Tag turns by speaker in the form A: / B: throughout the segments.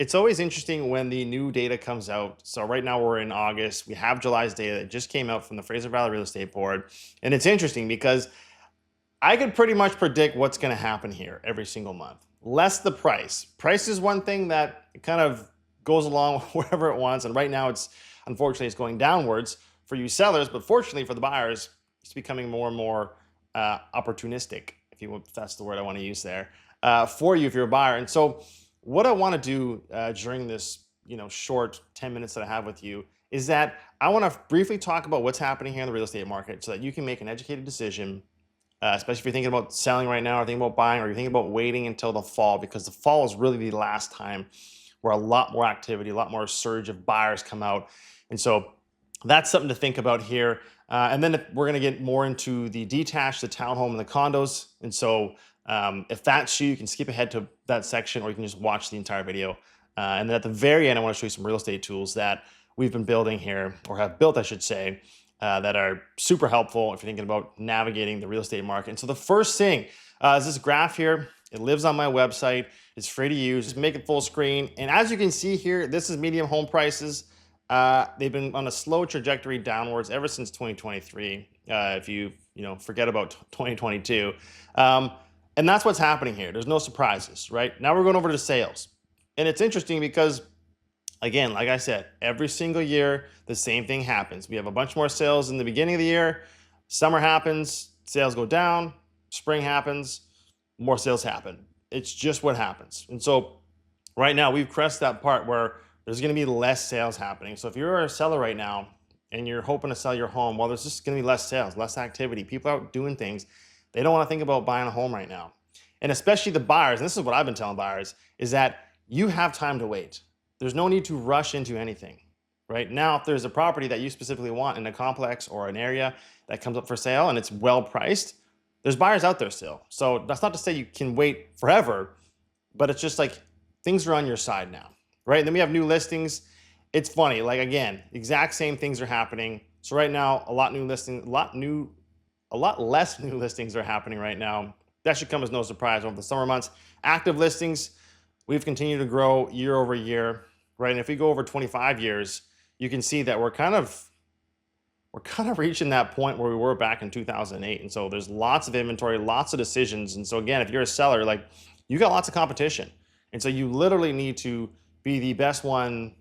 A: It's always interesting when the new data comes out. So right now we're in August. We have July's data that just came out from the Fraser Valley Real Estate Board. And it's interesting because I could pretty much predict what's going to happen here every single month. Less the price. Price is one thing that kind of goes along wherever it wants. And right now unfortunately, it's going downwards for you sellers, but fortunately for the buyers, it's becoming more and more opportunistic, if that's the word I want to use there, for you if you're a buyer. And so what I want to do during this short 10 minutes that I have with you is that I want to briefly talk about what's happening here in the real estate market so that you can make an educated decision, especially if you're thinking about selling right now or thinking about buying or you're thinking about waiting until the fall, because the fall is really the last time where a lot more activity, a lot more surge of buyers come out. And so that's something to think about here. And then we're going to get more into the detached, the townhome, and the condos. And so if that's you can skip ahead to that section or you can just watch the entire video. And then at the very end, I want to show you some real estate tools that we've been building here, or have built, I should say, that are super helpful if you're thinking about navigating the real estate market. And so the first thing is this graph here. It lives on my website. It's free to use. Just make it full screen. And as you can see here, this is medium home prices. They've been on a slow trajectory downwards ever since 2023. If you forget about 2022. And that's what's happening here. There's no surprises, right? Now we're going over to sales. And it's interesting because, again, like I said, every single year, the same thing happens. We have a bunch more sales in the beginning of the year. Summer happens, sales go down. Spring happens, more sales happen. It's just what happens. And so right now we've crossed that part where there's going to be less sales happening. So if you're a seller right now and you're hoping to sell your home, well, there's just going to be less sales, less activity. People are out doing things. They don't want to think about buying a home right now. And especially the buyers, and this is what I've been telling buyers, is that you have time to wait. There's no need to rush into anything. Right now, if there's a property that you specifically want in a complex or an area that comes up for sale and it's well priced, there's buyers out there still. So that's not to say you can wait forever, but it's just like things are on your side now, right? And then we have new listings. It's funny, like again, exact same things are happening. So right now, a lot less new listings are happening right now. That should come as no surprise over the summer months. Active listings, we've continued to grow year over year, right? And if we go over 25 years, you can see that we're kind of reaching that point where we were back in 2008. And so there's lots of inventory, lots of decisions. And so again, if you're a seller, like you got lots of competition. And so you literally need to be the best one,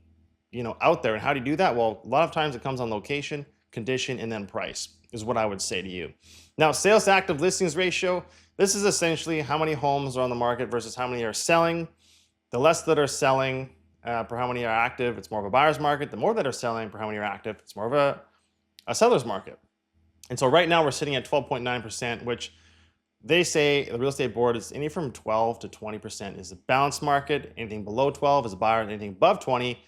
A: out there. And how do you do that? Well, a lot of times it comes on location, condition, and then price is what I would say to you. Now, sales to active listings ratio, this is essentially how many homes are on the market versus how many are selling. The less that are selling per how many are active, it's more of a buyer's market. The more that are selling per how many are active, it's more of a seller's market. And so right now we're sitting at 12.9%, which they say the real estate board is anything from 12 to 20% is a balanced market. Anything below 12 is a buyer. Anything above 20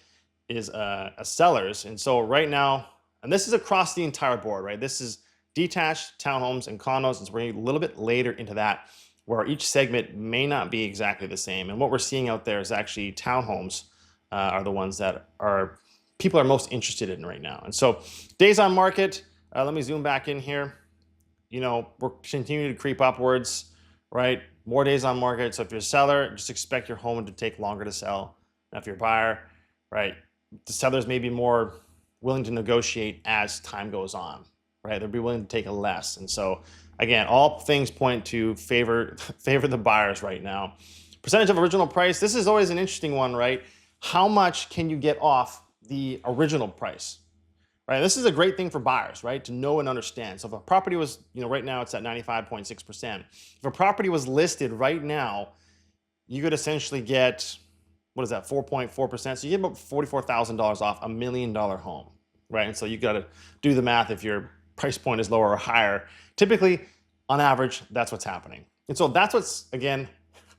A: is a seller's. And so right now, and this is across the entire board, right? This is detached, townhomes, and condos. And so we're going to get a little bit later into that, where each segment may not be exactly the same. And what we're seeing out there is actually townhomes are the ones that people are most interested in right now. And so days on market, let me zoom back in here. We're continuing to creep upwards, right? More days on market. So if you're a seller, just expect your home to take longer to sell. Now, if you're a buyer, right, the sellers may be more willing to negotiate as time goes on, right? They'll be willing to take a less. And so again, all things point to favor the buyers right now. Percentage of original price. This is always an interesting one, right? How much can you get off the original price, right? This is a great thing for buyers, right? To know and understand. So if a property was, right now it's at 95.6%. If a property was listed right now, you could essentially get, what is that, 4.4%? So you get about $44,000 off $1 million home, right? And so you got to do the math if your price point is lower or higher. Typically, on average, that's what's happening. And so that's what's, again,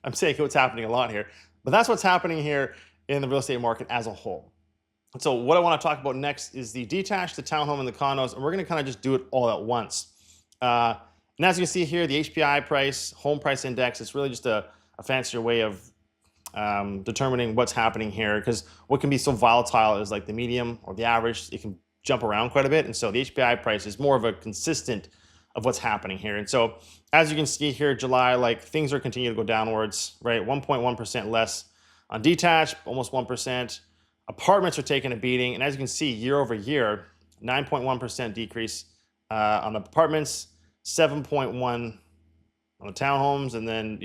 A: I'm saying what's happening a lot here, but that's what's happening here in the real estate market as a whole. And so what I want to talk about next is the detached, the townhome, and the condos, and we're going to kind of just do it all at once. And as you can see here, the HPI price, home price index, it's really just a fancier way of determining what's happening here, because what can be so volatile is like the medium or the average, it can jump around quite a bit. And so the HPI price is more of a consistent of what's happening here. And so as you can see here, July, like things are continuing to go downwards, right? 1.1% less On detached, almost 1%. Apartments are taking a beating. And as you can see, year over year, 9.1% decrease on the apartments, 7.1 on the townhomes, and then,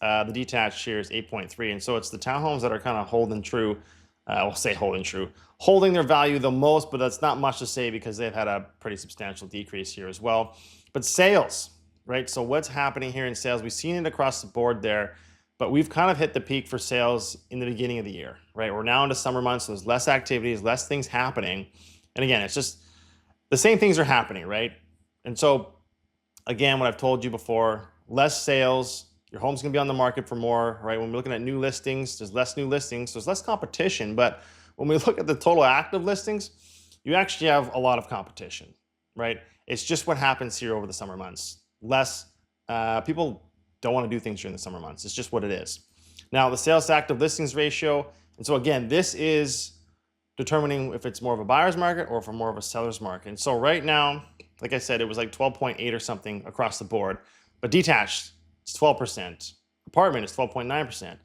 A: the detached here is 8.3. And so it's the townhomes that are kind of holding true. We'll say holding true, holding their value the most, but that's not much to say because they've had a pretty substantial decrease here as well. But sales, right? So what's happening here in sales? We've seen it across the board there, but we've kind of hit the peak for sales in the beginning of the year, right? We're now into summer months, so there's less activities, less things happening. And again, it's just the same things are happening, right? And so again, what I've told you before, less sales, your home's gonna be on the market for more, right? When we're looking at new listings, there's less new listings, so there's less competition. But when we look at the total active listings, you actually have a lot of competition, right? It's just what happens here over the summer months. Less people don't want to do things during the summer months. It's just what it is. Now, the sales to active listings ratio, and so again, this is determining if it's more of a buyer's market or if it's more of a seller's market. And so right now, like I said, it was like 12.8 or something across the board, but detached, it's 12%. Apartment is 12.9%.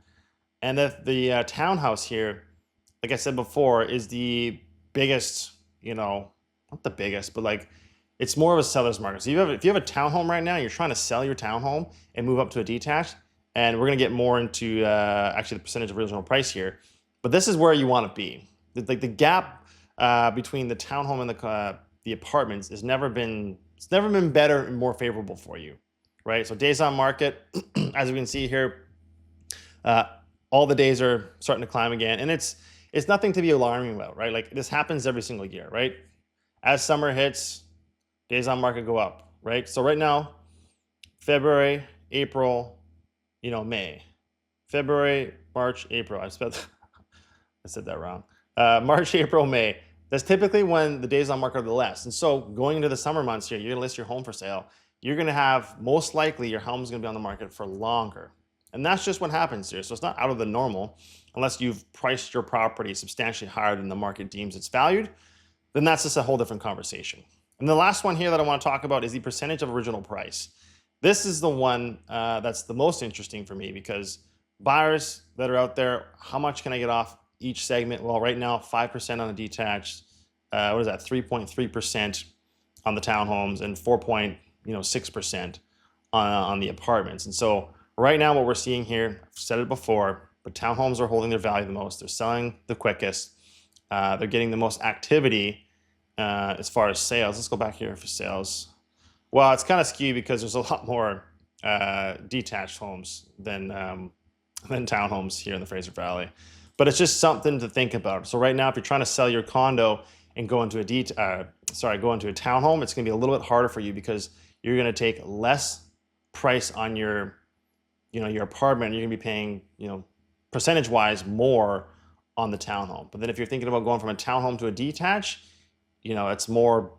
A: And the townhouse here, like I said before, is the biggest, not the biggest, but like it's more of a seller's market. So if you have a townhome right now, you're trying to sell your townhome and move up to a detached, and we're gonna get more into actually the percentage of original price here. But this is where you want to be. Like the gap between the townhome and the apartments it's never been better and more favorable for you, right? So days on market, as we can see here, all the days are starting to climb again, and it's nothing to be alarming about, right? Like this happens every single year, right? As summer hits, days on market go up, right? So right now, February, April, May, February, March, April. I said that wrong. March, April, May. That's typically when the days on market are the less. And so going into the summer months here, you're gonna list your home for sale. You're gonna have, most likely, your home's gonna be on the market for longer. And that's just what happens here. So it's not out of the normal unless you've priced your property substantially higher than the market deems it's valued. Then that's just a whole different conversation. And the last one here that I want to talk about is the percentage of original price. This is the one that's the most interesting for me because buyers that are out there, how much can I get off each segment? Well, right now, 5% on the detached, 3.3% on the townhomes and 4.6% on the apartments. And so right now what we're seeing here, I've said it before, but townhomes are holding their value the most. They're selling the quickest. They're getting the most activity as far as sales. Let's go back here for sales. Well, it's kind of skewed because there's a lot more detached homes than townhomes here in the Fraser Valley. But it's just something to think about. So right now, if you're trying to sell your condo and go into a townhome, it's going to be a little bit harder for you because you're going to take less price on your apartment. You're going to be paying, percentage-wise more on the townhome. But then if you're thinking about going from a townhome to a detached, it's more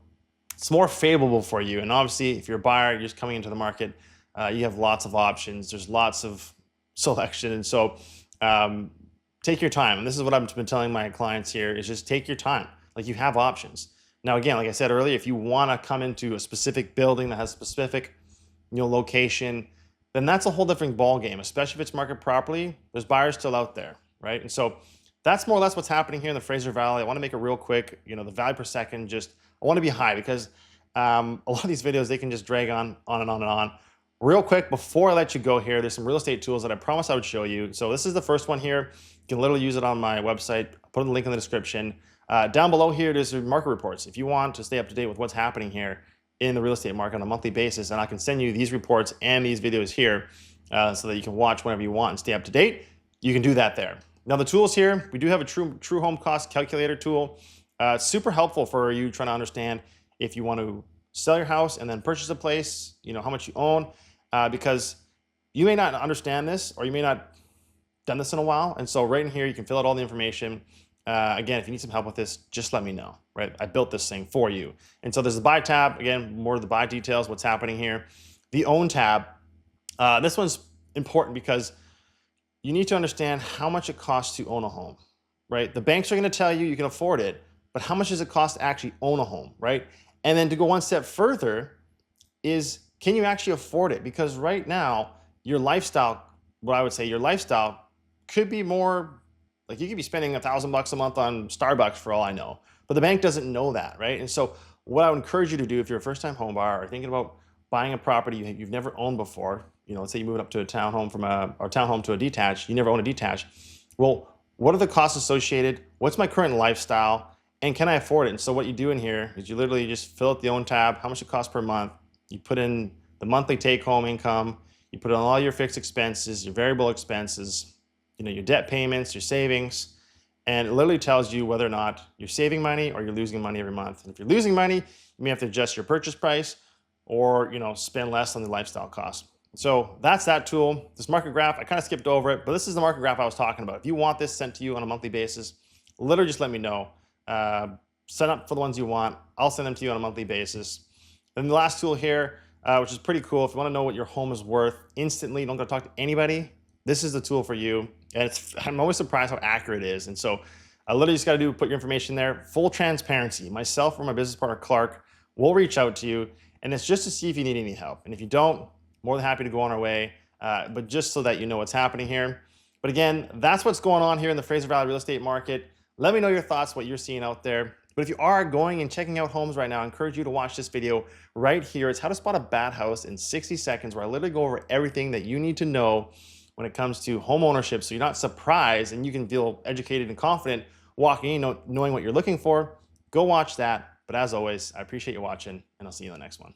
A: favorable for you. And obviously, if you're a buyer, you're just coming into the market, you have lots of options. There's lots of selection. And so take your time. And this is what I've been telling my clients here is just take your time. Like you have options. Now, again, like I said earlier, if you want to come into a specific building that has a specific location, then that's a whole different ball game, especially if it's marketed properly. There's buyers still out there, right? And so that's more or less what's happening here in the Fraser Valley. I want to make it real quick. The value per second, I want to be high because a lot of these videos, they can just drag on and on and on. Real quick, before I let you go here, there's some real estate tools that I promised I would show you. So this is the first one here. You can literally use it on my website. I'll put the link in the description. Down below here, there's market reports. If you want to stay up to date with what's happening here in the real estate market on a monthly basis, and I can send you these reports and these videos here so that you can watch whenever you want and stay up to date, you can do that there. Now the tools here, we do have a true home cost calculator tool. It's super helpful for you trying to understand if you want to sell your house and then purchase a place, how much you own, because you may not understand this or you may not done this in a while. And so right in here, you can fill out all the information. Again, if you need some help with this, just let me know, right? I built this thing for you. And so there's the buy tab, again, more of the buy details, what's happening here. The own tab, this one's important because you need to understand how much it costs to own a home, right? The banks are gonna tell you you can afford it, but how much does it cost to actually own a home, right? And then to go one step further is, can you actually afford it? Because right now, your lifestyle, what I would say, your lifestyle could be more, like you could be spending $1,000 a month on Starbucks for all I know, but the bank doesn't know that, right? And so what I would encourage you to do if you're a first-time home buyer or thinking about buying a property you've never owned before, let's say you move up to a townhome or townhome to a detached, you never own a detached. Well, what are the costs associated? What's my current lifestyle? And can I afford it? And so what you do in here is you literally just fill out the own tab, how much it costs per month. You put in the monthly take-home income. You put in all your fixed expenses, your variable expenses, your debt payments, your savings, and it literally tells you whether or not you're saving money or you're losing money every month. And if you're losing money, you may have to adjust your purchase price or spend less on the lifestyle costs. So that's that tool. This market graph, I kind of skipped over it, but this is the market graph I was talking about. If you want this sent to you on a monthly basis, literally just let me know. Sign up for the ones you want. I'll send them to you on a monthly basis. Then the last tool here, which is pretty cool. If you want to know what your home is worth instantly, you don't got to talk to anybody, this is the tool for you. And I'm always surprised how accurate it is. And so I literally just got to put your information there. Full transparency. Myself or my business partner, Clark, will reach out to you. And it's just to see if you need any help. And if you don't, more than happy to go on our way. But just so that you know what's happening here. But again, that's what's going on here in the Fraser Valley real estate market. Let me know your thoughts, what you're seeing out there. But if you are going and checking out homes right now, I encourage you to watch this video right here. It's how to spot a bad house in 60 seconds, where I literally go over everything that you need to know when it comes to home ownership, so you're not surprised and you can feel educated and confident walking in, knowing what you're looking for. Go watch that. But as always, I appreciate you watching, and I'll see you in the next one.